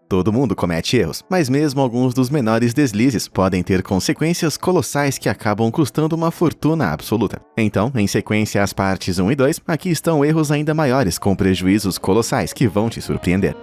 Todo mundo comete erros, mas mesmo alguns dos menores deslizes podem ter consequências colossais que acabam custando uma fortuna absoluta. Então, em sequência às partes 1 e 2, aqui estão erros ainda maiores com prejuízos colossais que vão te surpreender.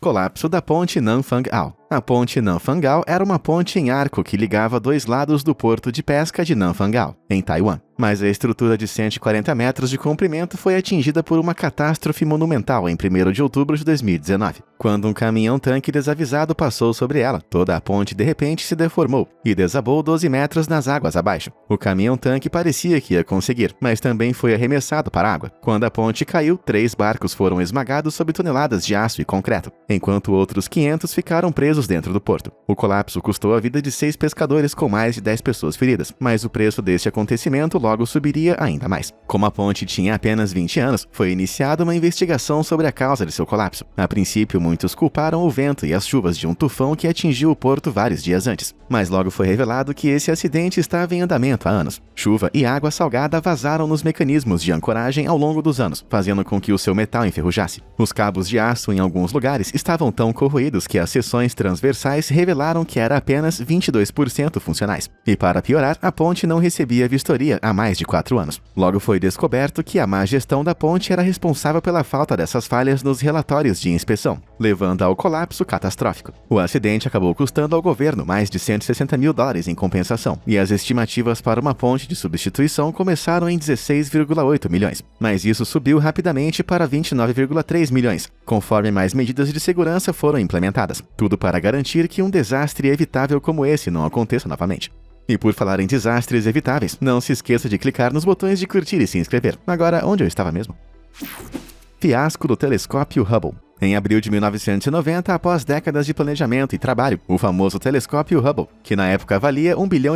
Colapso da ponte Nanfang-ao. A ponte Nanfang-ao era uma ponte em arco que ligava dois lados do porto de pesca de Nanfang-ao, em Taiwan. Mas a estrutura de 140 metros de comprimento foi atingida por uma catástrofe monumental em 1º de outubro de 2019. Quando um caminhão-tanque desavisado passou sobre ela, toda a ponte de repente se deformou e desabou 12 metros nas águas abaixo. O caminhão-tanque parecia que ia conseguir, mas também foi arremessado para a água. Quando a ponte caiu, 3 barcos foram esmagados sob toneladas de aço e concreto, enquanto outros 500 ficaram presos dentro do porto. O colapso custou a vida de 6 pescadores com mais de 10 pessoas feridas, mas o preço deste acontecimento logo subiria ainda mais. Como a ponte tinha apenas 20 anos, foi iniciada uma investigação sobre a causa de seu colapso. A princípio, muitos culparam o vento e as chuvas de um tufão que atingiu o porto vários dias antes, mas logo foi revelado que esse acidente estava em andamento há anos. Chuva e água salgada vazaram nos mecanismos de ancoragem ao longo dos anos, fazendo com que o seu metal enferrujasse. Os cabos de aço em alguns lugares estavam tão corroídos que as seções transversais revelaram que era apenas 22% funcionais. E para piorar, a ponte não recebia vistoria há mais de 4 anos. Logo foi descoberto que a má gestão da ponte era responsável pela falta dessas falhas nos relatórios de inspeção, levando ao colapso catastrófico. O acidente acabou custando ao governo mais de $160 mil em compensação, e as estimativas para uma ponte de substituição começaram em 16,8 milhões, mas isso subiu rapidamente para 29,3 milhões, conforme mais medidas de segurança foram implementadas, tudo para garantir que um desastre evitável como esse não aconteça novamente. E por falar em desastres evitáveis, não se esqueça de clicar nos botões de curtir e se inscrever. Agora, onde eu estava mesmo? Fiasco do telescópio Hubble. Em abril de 1990, após décadas de planejamento e trabalho, o famoso telescópio Hubble, que na época valia $1,5 bilhão,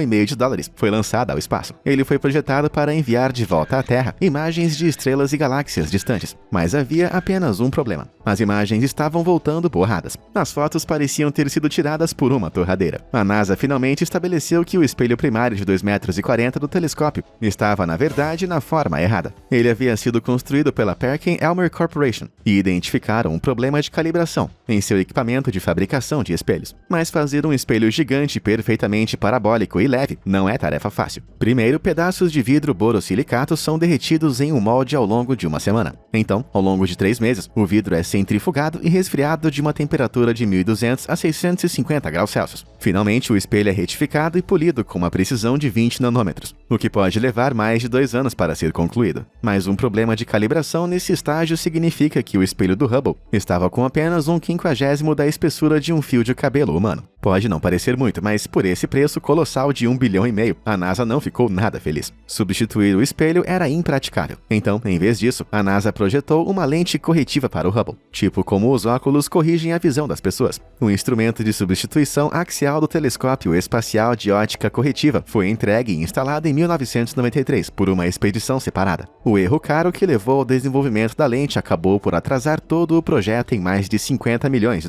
foi lançado ao espaço. Ele foi projetado para enviar de volta à Terra imagens de estrelas e galáxias distantes, mas havia apenas um problema. As imagens estavam voltando borradas. As fotos pareciam ter sido tiradas por uma torradeira. A NASA finalmente estabeleceu que o espelho primário de 2,40 metros do telescópio estava, na verdade, na forma errada. Ele havia sido construído pela Perkin-Elmer Corporation e identificaram um problema de calibração em seu equipamento de fabricação de espelhos. Mas fazer um espelho gigante perfeitamente parabólico e leve não é tarefa fácil. Primeiro, pedaços de vidro borosilicato são derretidos em um molde ao longo de uma semana. Então, ao longo de 3 meses, o vidro é centrifugado e resfriado de uma temperatura de 1.200 a 650 graus Celsius. Finalmente, o espelho é retificado e polido com uma precisão de 20 nanômetros, o que pode levar mais de 2 anos para ser concluído. Mas um problema de calibração nesse estágio significa que o espelho do Hubble estava com apenas 1/50 da espessura de um fio de cabelo humano. Pode não parecer muito, mas por esse preço colossal de $1,5 bilhão, a NASA não ficou nada feliz. Substituir o espelho era impraticável. Então, em vez disso, a NASA projetou uma lente corretiva para o Hubble, tipo como os óculos corrigem a visão das pessoas. O instrumento de substituição axial do telescópio espacial de ótica corretiva foi entregue e instalado em 1993 por uma expedição separada. O erro caro que levou ao desenvolvimento da lente acabou por atrasar todo o projeto em mais de $50 milhões.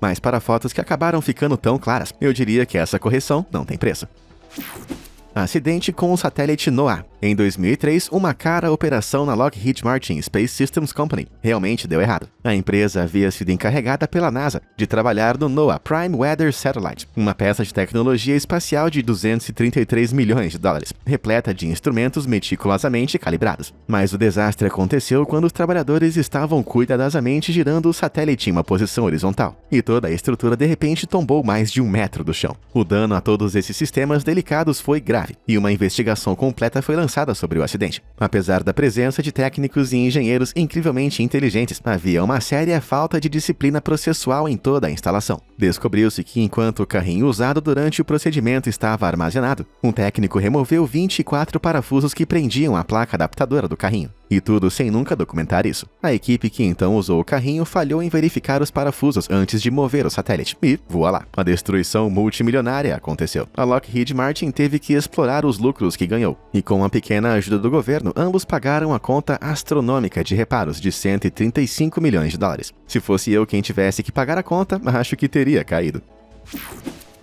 Mas para fotos que acabaram ficando tão claras, eu diria que essa correção não tem preço. Acidente com o satélite NOAA. Em 2003, uma cara operação na Lockheed Martin Space Systems Company realmente deu errado. A empresa havia sido encarregada pela NASA de trabalhar no NOAA Prime Weather Satellite, uma peça de tecnologia espacial de $233 milhões, repleta de instrumentos meticulosamente calibrados. Mas o desastre aconteceu quando os trabalhadores estavam cuidadosamente girando o satélite em uma posição horizontal, e toda a estrutura de repente tombou mais de 1 metro do chão. O dano a todos esses sistemas delicados foi grave, e uma investigação completa foi lançada sobre o acidente. Apesar da presença de técnicos e engenheiros incrivelmente inteligentes, havia uma séria falta de disciplina processual em toda a instalação. Descobriu-se que enquanto o carrinho usado durante o procedimento estava armazenado, um técnico removeu 24 parafusos que prendiam a placa adaptadora do carrinho. E tudo sem nunca documentar isso. A equipe que então usou o carrinho falhou em verificar os parafusos antes de mover o satélite. E, voa lá, a destruição multimilionária aconteceu. A Lockheed Martin teve que explorar os lucros que ganhou. E com a pequena ajuda do governo, ambos pagaram a conta astronômica de reparos de $135 milhões. Se fosse eu quem tivesse que pagar a conta, acho que teria caído.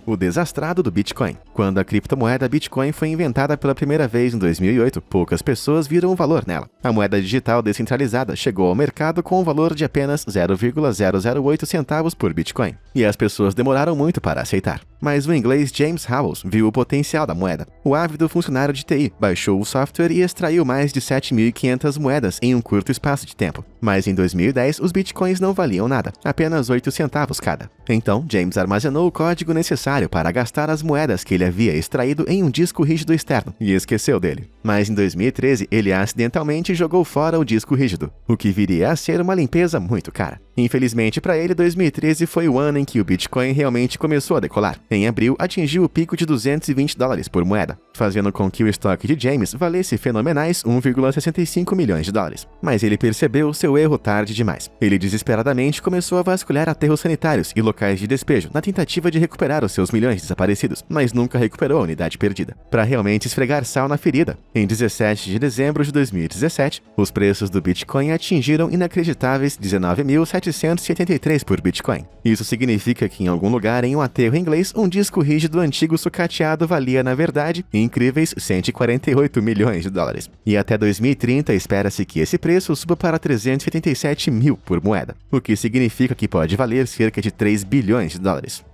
o desastrado do Bitcoin. Quando a criptomoeda Bitcoin foi inventada pela primeira vez em 2008, poucas pessoas viram o valor nela. A moeda digital descentralizada chegou ao mercado com um valor de apenas 0,008 centavos por Bitcoin, e as pessoas demoraram muito para aceitar. Mas o inglês James Howells viu o potencial da moeda. O ávido funcionário de TI baixou o software e extraiu mais de 7.500 moedas em um curto espaço de tempo. Mas em 2010, os bitcoins não valiam nada, apenas 8 centavos cada. Então, James armazenou o código necessário para gastar as moedas que ele havia extraído em um disco rígido externo e esqueceu dele. Mas em 2013, ele acidentalmente jogou fora o disco rígido, o que viria a ser uma limpeza muito cara. Infelizmente para ele, 2013 foi o ano em que o Bitcoin realmente começou a decolar. Em abril, atingiu o pico de $220 por moeda, fazendo com que o estoque de James valesse fenomenais 1,65 milhões de dólares. Mas ele percebeu seu erro tarde demais. Ele desesperadamente começou a vasculhar aterros sanitários e locais de despejo na tentativa de recuperar os seus milhões desaparecidos, mas nunca recuperou a unidade perdida. Para realmente esfregar sal na ferida, em 17 de dezembro de 2017, os preços do Bitcoin atingiram inacreditáveis 19.783 por Bitcoin. Isso significa que em algum lugar em um aterro inglês, um disco rígido antigo sucateado valia, na verdade, incríveis 148 milhões de dólares. E até 2030 espera-se que esse preço suba para 387 mil por moeda, o que significa que pode valer cerca de 3 bilhões de dólares.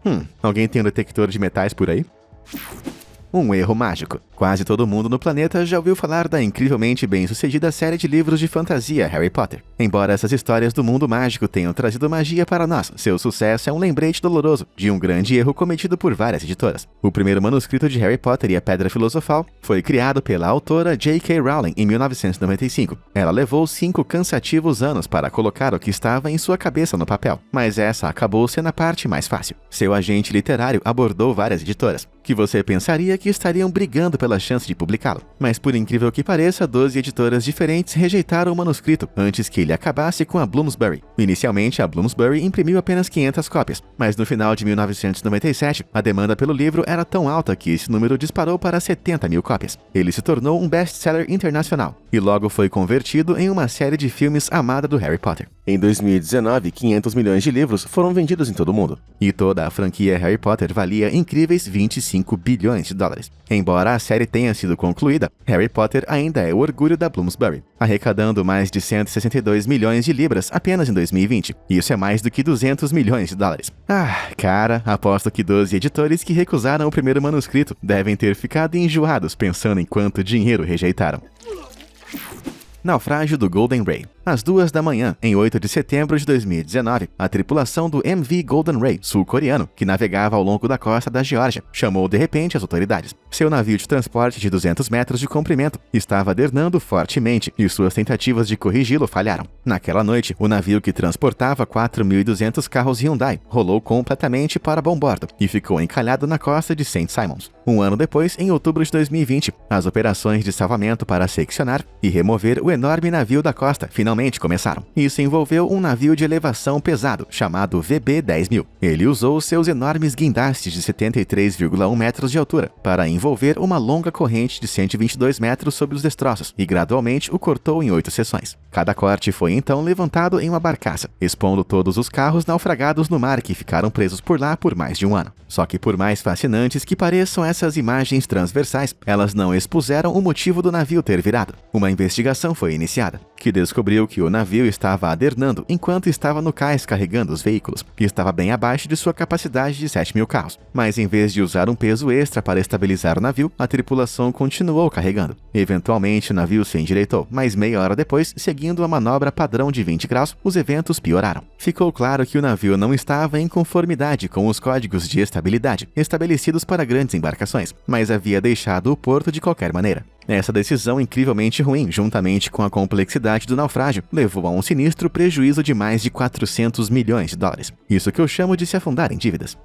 Alguém tem um detector de metais por aí? Um erro mágico. Quase todo mundo no planeta já ouviu falar da incrivelmente bem-sucedida série de livros de fantasia Harry Potter. Embora essas histórias do mundo mágico tenham trazido magia para nós, seu sucesso é um lembrete doloroso de um grande erro cometido por várias editoras. O primeiro manuscrito de Harry Potter e a Pedra Filosofal foi criado pela autora J.K. Rowling em 1995. Ela levou 5 cansativos anos para colocar o que estava em sua cabeça no papel, mas essa acabou sendo a parte mais fácil. Seu agente literário abordou várias editoras, que você pensaria que estariam brigando pela chance de publicá-lo. Mas por incrível que pareça, 12 editoras diferentes rejeitaram o manuscrito antes que ele acabasse com a Bloomsbury. Inicialmente, a Bloomsbury imprimiu apenas 500 cópias, mas no final de 1997, a demanda pelo livro era tão alta que esse número disparou para 70 mil cópias. Ele se tornou um best-seller internacional e logo foi convertido em uma série de filmes amada do Harry Potter. Em 2019, 500 milhões de livros foram vendidos em todo o mundo, e toda a franquia Harry Potter valia incríveis 25 bilhões de dólares. Embora a série tenha sido concluída, Harry Potter ainda é o orgulho da Bloomsbury, arrecadando mais de 162 milhões de libras apenas em 2020. Isso é mais do que 200 milhões de dólares. Cara, aposto que 12 editores que recusaram o primeiro manuscrito devem ter ficado enjoados pensando em quanto dinheiro rejeitaram. Naufrágio do Golden Ray. Às 2 da manhã, em 8 de setembro de 2019, a tripulação do MV Golden Ray, sul-coreano, que navegava ao longo da costa da Geórgia, chamou de repente as autoridades. Seu navio de transporte de 200 metros de comprimento estava adernando fortemente e suas tentativas de corrigi-lo falharam. Naquela noite, o navio que transportava 4.200 carros Hyundai rolou completamente para bom bordo e ficou encalhado na costa de St. Simons. Um ano depois, em outubro de 2020, as operações de salvamento para seccionar e remover o enorme navio da costa finalmente começaram. Isso envolveu um navio de elevação pesado, chamado VB-10.000. Ele usou seus enormes guindastes de 73,1 metros de altura para envolver uma longa corrente de 122 metros sobre os destroços e gradualmente o cortou em 8 seções. Cada corte foi então levantado em uma barcaça, expondo todos os carros naufragados no mar que ficaram presos por lá por mais de um ano. Só que por mais fascinantes que pareçam essas imagens transversais, elas não expuseram o motivo do navio ter virado. Uma investigação foi iniciada, que descobriu que o navio estava adernando enquanto estava no cais carregando os veículos, que estava bem abaixo de sua capacidade de 7.000 carros. Mas em vez de usar um peso extra para estabilizar o navio, a tripulação continuou carregando. Eventualmente o navio se endireitou, mas meia hora depois, seguindo a manobra padrão de 20 graus, os eventos pioraram. Ficou claro que o navio não estava em conformidade com os códigos de estabilidade estabelecidos para grandes embarcações, mas havia deixado o porto de qualquer maneira. Essa decisão incrivelmente ruim, juntamente com a complexidade do naufrágio, levou a um sinistro prejuízo de mais de 400 milhões de dólares. Isso que eu chamo de se afundar em dívidas.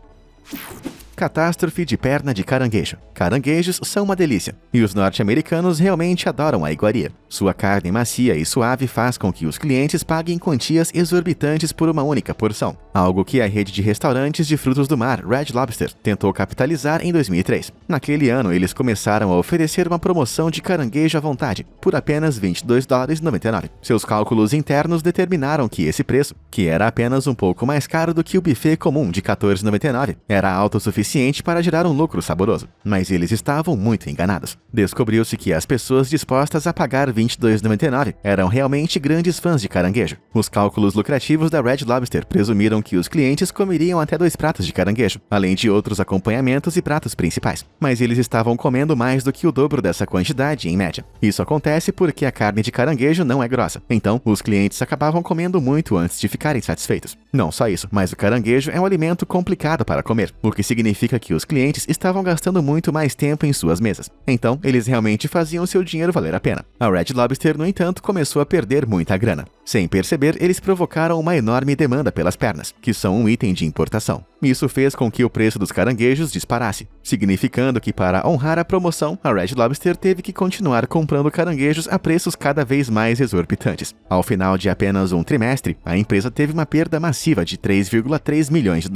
Catástrofe de perna de caranguejo. Caranguejos são uma delícia, e os norte-americanos realmente adoram a iguaria. Sua carne macia e suave faz com que os clientes paguem quantias exorbitantes por uma única porção. algo que a rede de restaurantes de frutos do mar Red Lobster tentou capitalizar em 2003. Naquele ano, eles começaram a oferecer uma promoção de caranguejo à vontade, por apenas $22,99. Seus cálculos internos determinaram que esse preço, que era apenas um pouco mais caro do que o buffet comum de $14,99, era alto o suficiente para gerar um lucro saboroso. Mas eles estavam muito enganados. Descobriu-se que as pessoas dispostas a pagar $22,99 eram realmente grandes fãs de caranguejo. Os cálculos lucrativos da Red Lobster presumiram que os clientes comeriam até 2 pratos de caranguejo, além de outros acompanhamentos e pratos principais. Mas eles estavam comendo mais do que o dobro dessa quantidade em média. Isso acontece porque a carne de caranguejo não é grossa, então os clientes acabavam comendo muito antes de ficarem satisfeitos. Não só isso, mas o caranguejo é um alimento complicado para comer, o que significa que os clientes estavam gastando muito mais tempo em suas mesas. Então, eles realmente faziam seu dinheiro valer a pena. A Red Lobster, no entanto, começou a perder muita grana. Sem perceber, eles provocaram uma enorme demanda pelas pernas, que são um item de importação. Isso fez com que o preço dos caranguejos disparasse, significando que, para honrar a promoção, a Red Lobster teve que continuar comprando caranguejos a preços cada vez mais exorbitantes. Ao final de apenas um trimestre, a empresa teve uma perda massiva de $3,3 milhões.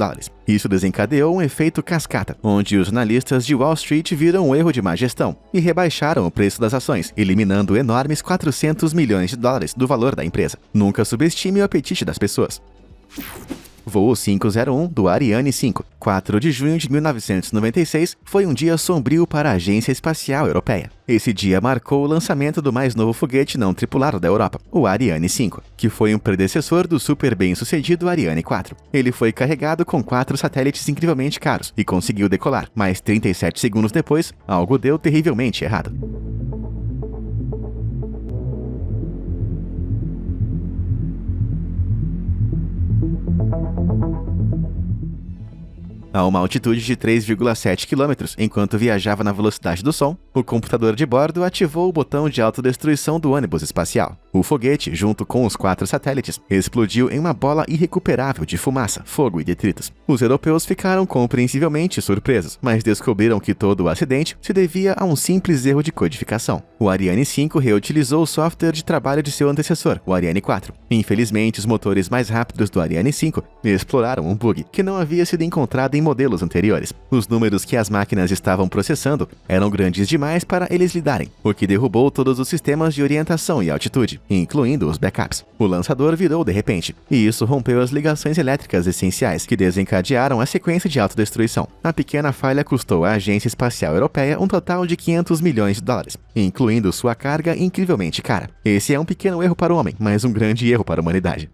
Isso desencadeou um efeito cascata, onde os analistas de Wall Street viram um erro de má gestão e rebaixaram o preço das ações, eliminando enormes $400 milhões do valor da empresa. Nunca subestime o apetite das pessoas. Voo 501 do Ariane 5, 4 de junho de 1996, foi um dia sombrio para a Agência Espacial Europeia. Esse dia marcou o lançamento do mais novo foguete não tripulado da Europa, o Ariane 5, que foi um predecessor do super bem-sucedido Ariane 4. Ele foi carregado com 4 satélites incrivelmente caros e conseguiu decolar, mas 37 segundos depois, algo deu terrivelmente errado. A uma altitude de 3,7 km, enquanto viajava na velocidade do som, o computador de bordo ativou o botão de autodestruição do ônibus espacial. O foguete, junto com os 4 satélites, explodiu em uma bola irrecuperável de fumaça, fogo e detritos. Os europeus ficaram compreensivelmente surpresos, mas descobriram que todo o acidente se devia a um simples erro de codificação. O Ariane 5 reutilizou o software de trabalho de seu antecessor, o Ariane 4. Infelizmente, os motores mais rápidos do Ariane 5 exploraram um bug que não havia sido encontrado em modelos anteriores. Os números que as máquinas estavam processando eram grandes demais para eles lidarem, o que derrubou todos os sistemas de orientação e altitude, incluindo os backups. O lançador virou de repente, e isso rompeu as ligações elétricas essenciais que desencadearam a sequência de autodestruição. A pequena falha custou à Agência Espacial Europeia um total de $500 milhões, incluindo sua carga incrivelmente cara. Esse é um pequeno erro para o homem, mas um grande erro para a humanidade.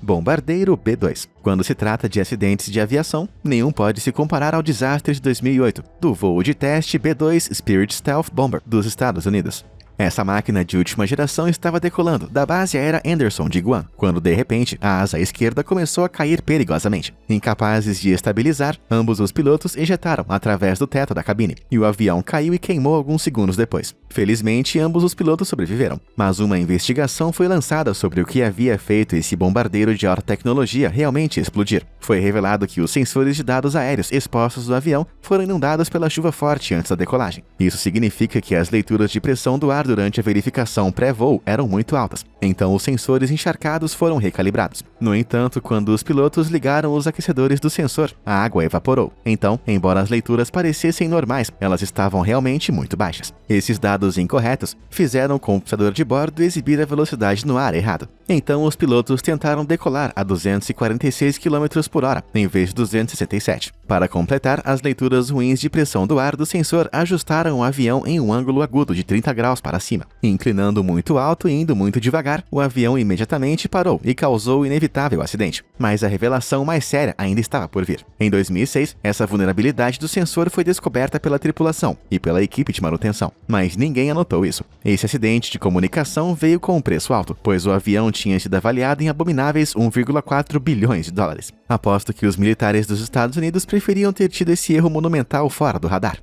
Bombardeiro B-2. Quando se trata de acidentes de aviação, nenhum pode se comparar ao desastre de 2008, do voo de teste B-2 Spirit Stealth Bomber dos Estados Unidos. Essa máquina de última geração estava decolando da base aérea Anderson de Guam, quando de repente a asa esquerda começou a cair perigosamente. Incapazes de estabilizar, ambos os pilotos ejetaram através do teto da cabine, e o avião caiu e queimou alguns segundos depois. Felizmente, ambos os pilotos sobreviveram, mas uma investigação foi lançada sobre o que havia feito esse bombardeiro de alta tecnologia realmente explodir. Foi revelado que os sensores de dados aéreos expostos do avião foram inundados pela chuva forte antes da decolagem. Isso significa que as leituras de pressão do ar durante a verificação pré-voo eram muito altas, então os sensores encharcados foram recalibrados. No entanto, quando os pilotos ligaram os aquecedores do sensor, a água evaporou. Então, embora as leituras parecessem normais, elas estavam realmente muito baixas. Esses dados incorretos fizeram o computador de bordo exibir a velocidade no ar errado. Então, os pilotos tentaram decolar a 246 km por hora, em vez de 267. Para completar, as leituras ruins de pressão do ar do sensor ajustaram o avião em um ângulo agudo de 30 graus para cima. Inclinando muito alto e indo muito devagar, o avião imediatamente parou e causou o inevitável acidente. Mas a revelação mais séria ainda estava por vir. Em 2006, essa vulnerabilidade do sensor foi descoberta pela tripulação e pela equipe de manutenção. Mas ninguém anotou isso. Esse acidente de comunicação veio com um preço alto, pois o avião tinha sido avaliado em abomináveis $1,4 bilhões. Aposto que os militares dos Estados Unidos preferiam ter tido esse erro monumental fora do radar.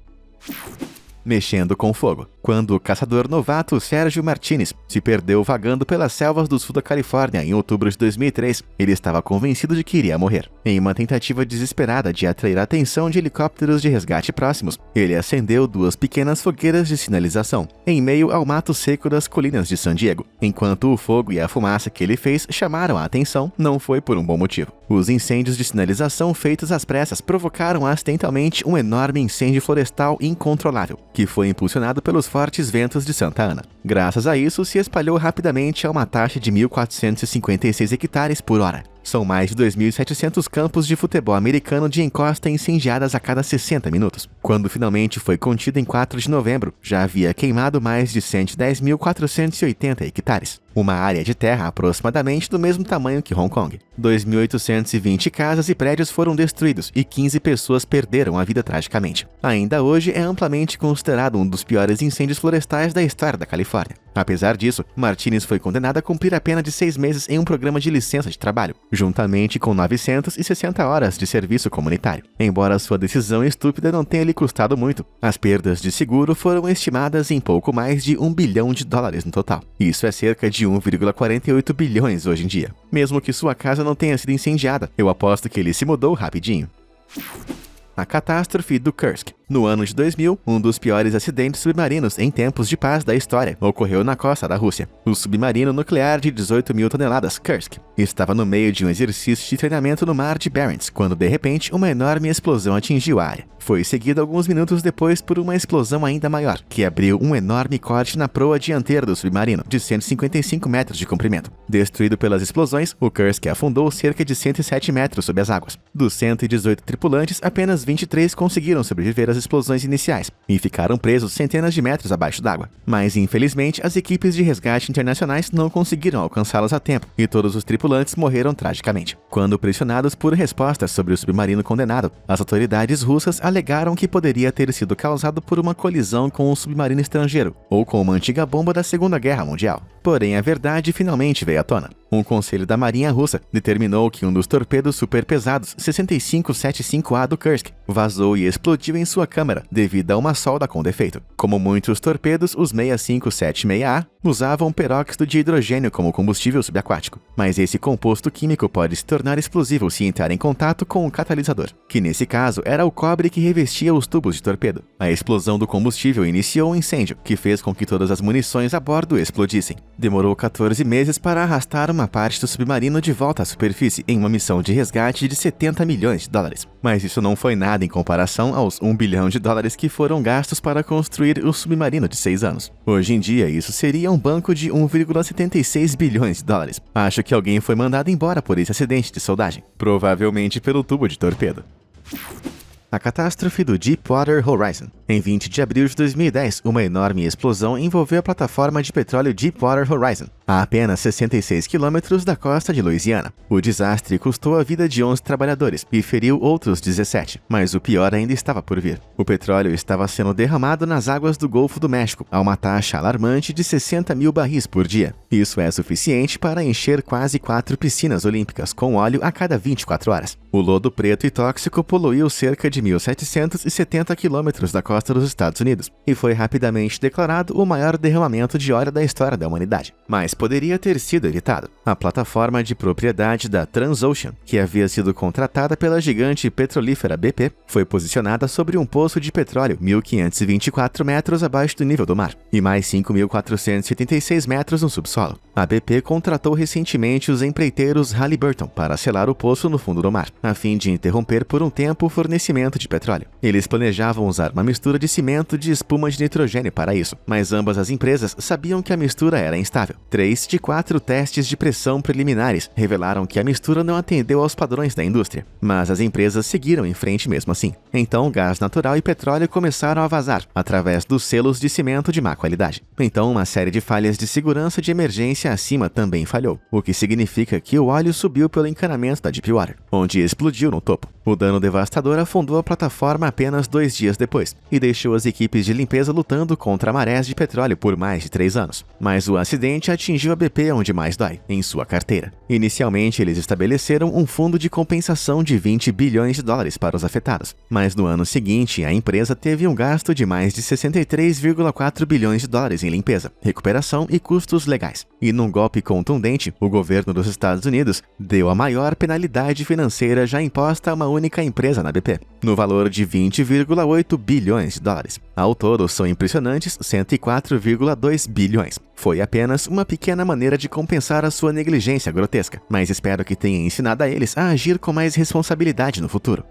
mexendo com fogo, quando o caçador novato Sérgio Martínez se perdeu vagando pelas selvas do sul da Califórnia em outubro de 2003. Ele estava convencido de que iria morrer. Em uma tentativa desesperada de atrair a atenção de helicópteros de resgate próximos, ele acendeu 2 pequenas fogueiras de sinalização, em meio ao mato seco das colinas de San Diego. Enquanto o fogo e a fumaça que ele fez chamaram a atenção, não foi por um bom motivo. Os incêndios de sinalização feitos às pressas provocaram acidentalmente um enorme incêndio florestal incontrolável, que foi impulsionado pelos fortes ventos de Santa Ana. Graças a isso, se espalhou rapidamente a uma taxa de 1.456 hectares por hora. São mais de 2.700 campos de futebol americano de encosta incendiadas a cada 60 minutos. Quando finalmente foi contido em 4 de novembro, já havia queimado mais de 110.480 hectares. Uma área de terra aproximadamente do mesmo tamanho que Hong Kong. 2.820 casas e prédios foram destruídos e 15 pessoas perderam a vida tragicamente. Ainda hoje é amplamente considerado um dos piores incêndios florestais da história da Califórnia. Apesar disso, Martínez foi condenado a cumprir a pena de 6 meses em um programa de licença de trabalho, juntamente com 960 horas de serviço comunitário. Embora sua decisão estúpida não tenha lhe custado muito, as perdas de seguro foram estimadas em pouco mais de $1 bilhão no total. Isso é cerca de 1,48 bilhões hoje em dia. Mesmo que sua casa não tenha sido incendiada, eu aposto que ele se mudou rapidinho. A catástrofe do Kursk. No ano de 2000, um dos piores acidentes submarinos em tempos de paz da história ocorreu na costa da Rússia. O submarino nuclear de 18.000 toneladas Kursk estava no meio de um exercício de treinamento no mar de Barents, quando de repente uma enorme explosão atingiu a área. Foi seguida alguns minutos depois por uma explosão ainda maior, que abriu um enorme corte na proa dianteira do submarino, de 155 metros de comprimento. Destruído pelas explosões, o Kursk afundou cerca de 107 metros sob as águas. Dos 118 tripulantes, apenas 23 conseguiram sobreviver às explosões iniciais e ficaram presos centenas de metros abaixo d'água. Mas, infelizmente, as equipes de resgate internacionais não conseguiram alcançá-los a tempo e todos os tripulantes morreram tragicamente. Quando pressionados por respostas sobre o submarino condenado, as autoridades russas alegaram que poderia ter sido causado por uma colisão com um submarino estrangeiro ou com uma antiga bomba da Segunda Guerra Mundial. Porém, a verdade finalmente veio à tona. Um conselho da Marinha Russa determinou que um dos torpedos superpesados 6575A do Kursk vazou e explodiu em sua câmara devido a uma solda com defeito. Como muitos torpedos, os 6576A usavam peróxido de hidrogênio como combustível subaquático, mas esse composto químico pode se tornar explosivo se entrar em contato com o catalisador, que nesse caso era o cobre que revestia os tubos de torpedo. A explosão do combustível iniciou um incêndio que fez com que todas as munições a bordo explodissem. Demorou 14 meses para arrastar uma parte do submarino de volta à superfície em uma missão de resgate de $70 milhões. Mas isso não foi nada em comparação aos $1 bilhão que foram gastos para construir o submarino de 6 anos. Hoje em dia, isso seria um banco de $1,76 bilhões. Acho que alguém foi mandado embora por esse acidente de soldagem, provavelmente pelo tubo de torpedo. A catástrofe do Deepwater Horizon. Em 20 de abril de 2010, uma enorme explosão envolveu a plataforma de petróleo Deepwater Horizon, a apenas 66 quilômetros da costa de Louisiana. O desastre custou a vida de 11 trabalhadores e feriu outros 17, mas o pior ainda estava por vir. O petróleo estava sendo derramado nas águas do Golfo do México a uma taxa alarmante de 60 mil barris por dia. Isso é suficiente para encher quase 4 piscinas olímpicas com óleo a cada 24 horas. O lodo preto e tóxico poluiu cerca de 1.770 quilômetros da costa dos Estados Unidos e foi rapidamente declarado o maior derramamento de óleo da história da humanidade. Mas poderia ter sido evitado. A plataforma de propriedade da Transocean, que havia sido contratada pela gigante petrolífera BP, foi posicionada sobre um poço de petróleo 1.524 metros abaixo do nível do mar e mais 5.476 metros no subsolo. A BP contratou recentemente os empreiteiros Halliburton para selar o poço no fundo do mar, a fim de interromper por um tempo o fornecimento de petróleo. Eles planejavam usar uma mistura de cimento de espuma de nitrogênio para isso, mas ambas as empresas sabiam que a mistura era instável. 3 de 4 testes de pressão preliminares revelaram que a mistura não atendeu aos padrões da indústria, mas as empresas seguiram em frente mesmo assim. Então, gás natural e petróleo começaram a vazar através dos selos de cimento de má qualidade. Então, uma série de falhas de segurança de emergência acima também falhou, o que significa que o óleo subiu pelo encanamento da Deepwater, onde explodiu no topo. O dano devastador afundou a plataforma apenas 2 dias depois e deixou as equipes de limpeza lutando contra marés de petróleo por mais de 3 anos. Mas o acidente atingiu atingiu a BP onde mais dói, em sua carteira. Inicialmente, eles estabeleceram um fundo de compensação de 20 bilhões de dólares para os afetados, mas no ano seguinte, a empresa teve um gasto de mais de 63,4 bilhões de dólares em limpeza, recuperação e custos legais. E num golpe contundente, o governo dos Estados Unidos deu a maior penalidade financeira já imposta a uma única empresa na BP, no valor de 20,8 bilhões de dólares. Ao todo, são impressionantes 104,2 bilhões. Foi apenas uma pequena maneira de compensar a sua negligência grotesca, mas espero que tenha ensinado a eles a agir com mais responsabilidade no futuro.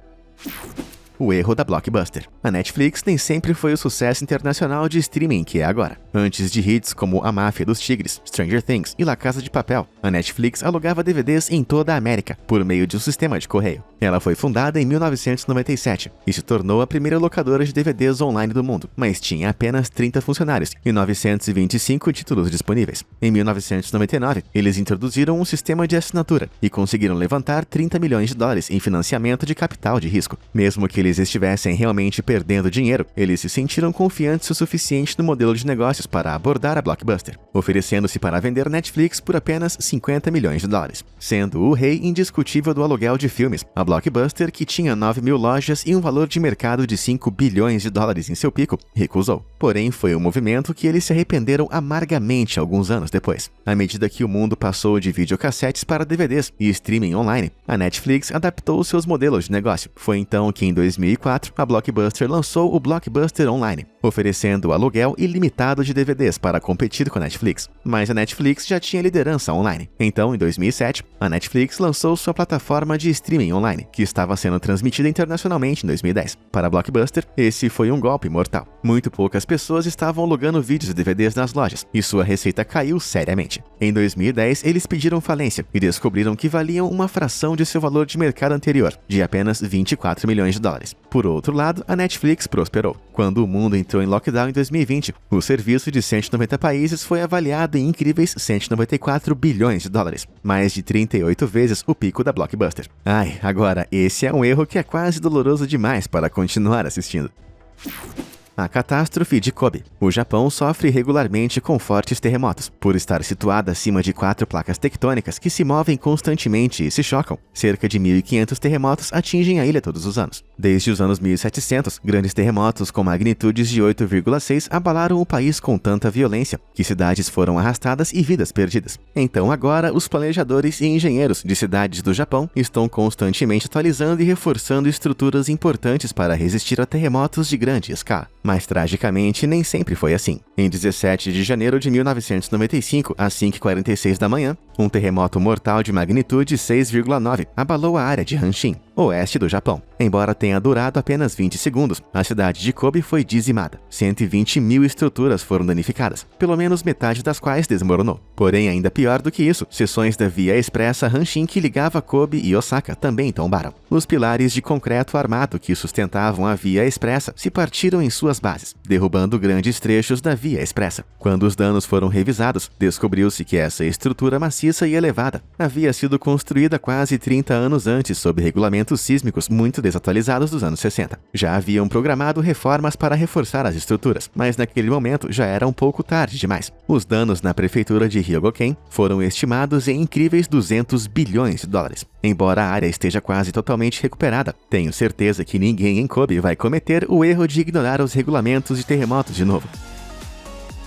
O erro da Blockbuster. A Netflix nem sempre foi o sucesso internacional de streaming que é agora. Antes de hits como A Máfia dos Tigres, Stranger Things e La Casa de Papel, a Netflix alugava DVDs em toda a América, por meio de um sistema de correio. Ela foi fundada em 1997 e se tornou a primeira locadora de DVDs online do mundo, mas tinha apenas 30 funcionários e 925 títulos disponíveis. Em 1999, eles introduziram um sistema de assinatura e conseguiram levantar 30 milhões de dólares em financiamento de capital de risco. Mesmo que eles estivessem realmente perdendo dinheiro, eles se sentiram confiantes o suficiente no modelo de negócios para abordar a Blockbuster, oferecendo-se para vender Netflix por apenas 50 milhões de dólares. Sendo o rei indiscutível do aluguel de filmes, a Blockbuster, que tinha 9 mil lojas e um valor de mercado de 5 bilhões de dólares em seu pico, recusou. Porém, foi um movimento que eles se arrependeram amargamente alguns anos depois. À medida que o mundo passou de videocassetes para DVDs e streaming online, a Netflix adaptou seus modelos de negócio. Foi então que em 2004, a Blockbuster lançou o Blockbuster Online, oferecendo aluguel ilimitado de DVDs para competir com a Netflix. Mas a Netflix já tinha liderança online. Então, em 2007, a Netflix lançou sua plataforma de streaming online, que estava sendo transmitida internacionalmente em 2010. Para a Blockbuster, esse foi um golpe mortal. Muito poucas pessoas estavam alugando vídeos e DVDs nas lojas, e sua receita caiu seriamente. Em 2010, eles pediram falência e descobriram que valiam uma fração de seu valor de mercado anterior, de apenas 24 milhões de dólares. Por outro lado, a Netflix prosperou. Quando o mundo entrou em lockdown em 2020, o serviço de 190 países foi avaliado em incríveis 194 bilhões de dólares, mais de 38 vezes o pico da Blockbuster. Ai, agora, esse é um erro que é quase doloroso demais para continuar assistindo. A catástrofe de Kobe. O Japão sofre regularmente com fortes terremotos. Por estar situada acima de 4 placas tectônicas que se movem constantemente e se chocam, cerca de 1.500 terremotos atingem a ilha todos os anos. Desde os anos 1700, grandes terremotos com magnitudes de 8,6 abalaram o país com tanta violência que cidades foram arrastadas e vidas perdidas. Então agora, os planejadores e engenheiros de cidades do Japão estão constantemente atualizando e reforçando estruturas importantes para resistir a terremotos de grande escala. Mas, tragicamente, nem sempre foi assim. Em 17 de janeiro de 1995, às 5h46 da manhã, um terremoto mortal de magnitude 6,9 abalou a área de Hanshin, oeste do Japão. Embora tenha durado apenas 20 segundos, a cidade de Kobe foi dizimada. 120 mil estruturas foram danificadas, pelo menos metade das quais desmoronou. Porém, ainda pior do que isso, seções da via expressa Hanshin que ligava Kobe e Osaka também tombaram. Os pilares de concreto armado que sustentavam a via expressa se partiram em suas bases, derrubando grandes trechos da via expressa. Quando os danos foram revisados, descobriu-se que essa estrutura maciça e elevada havia sido construída quase 30 anos antes sob regulamentos sísmicos muito desatualizados dos anos 60. Já haviam programado reformas para reforçar as estruturas, mas naquele momento já era um pouco tarde demais. Os danos na prefeitura de Hyogoken foram estimados em incríveis 200 bilhões de dólares. Embora a área esteja quase totalmente recuperada, tenho certeza que ninguém em Kobe vai cometer o erro de ignorar os regulamentos de terremotos de novo.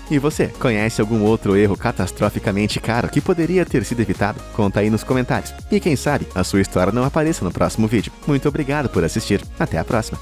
E você, conhece algum outro erro catastroficamente caro que poderia ter sido evitado? Conta aí nos comentários. E quem sabe, a sua história não apareça no próximo vídeo. Muito obrigado por assistir. Até a próxima.